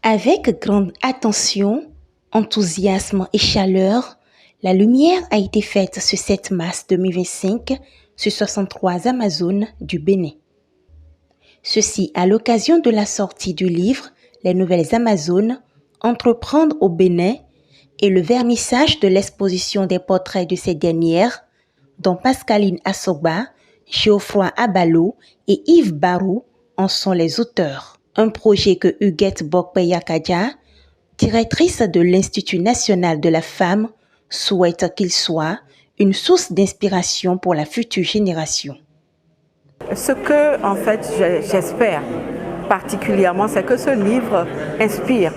Avec grande attention, enthousiasme et chaleur, la lumière a été faite ce 7 mars 2025 sur 63 Amazones du Bénin. Ceci à l'occasion de la sortie du livre Les Nouvelles Amazones, Entreprendre au Bénin et le vernissage de l'exposition des portraits de ces dernières, dont Pascaline Assoba, Geoffroy Abalo et Yves Barou en sont les auteurs. Un projet que Huguette Bokpeyakadia, directrice de l'Institut national de la femme, souhaite qu'il soit une source d'inspiration pour la future génération. Ce que, en fait, j'espère particulièrement, c'est que ce livre inspire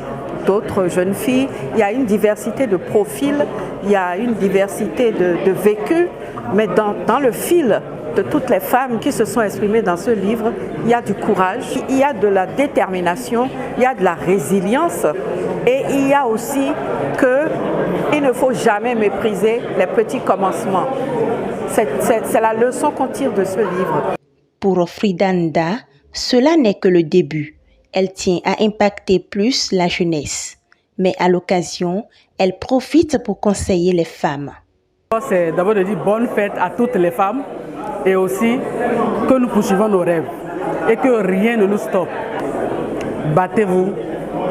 d'autres jeunes filles. Il y a une diversité de profils, il y a une diversité de vécus, mais dans le fil de toutes les femmes qui se sont exprimées dans ce livre, il y a du courage, il y a de la détermination, il y a de la résilience et il y a aussi qu'il ne faut jamais mépriser les petits commencements. C'est la leçon qu'on tire de ce livre. Pour Frida Nda, cela n'est que le début. Elle tient à impacter plus la jeunesse. Mais à l'occasion, elle profite pour conseiller les femmes. C'est d'abord de dire bonne fête à toutes les femmes et aussi que nous poursuivons nos rêves et que rien ne nous stoppe. Battez-vous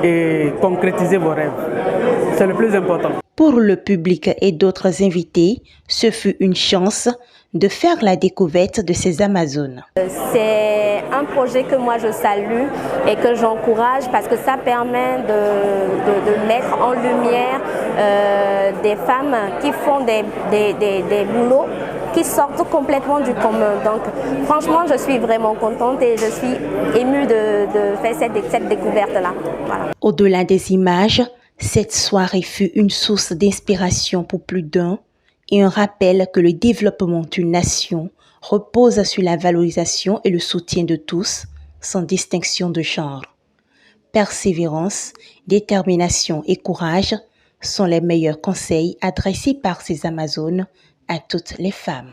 et concrétisez vos rêves. C'est le plus important. Pour le public et d'autres invités, ce fut une chance de faire la découverte de ces Amazones. C'est un projet que moi je salue et que j'encourage parce que ça permet de mettre en lumière des femmes qui font des boulots qui sortent complètement du commun. Donc franchement, je suis vraiment contente et je suis émue de faire cette découverte-là. Voilà. Au-delà des images, cette soirée fut une source d'inspiration pour plus d'un et un rappel que le développement d'une nation repose sur la valorisation et le soutien de tous, sans distinction de genre. Persévérance, détermination et courage sont les meilleurs conseils adressés par ces Amazones à toutes les femmes.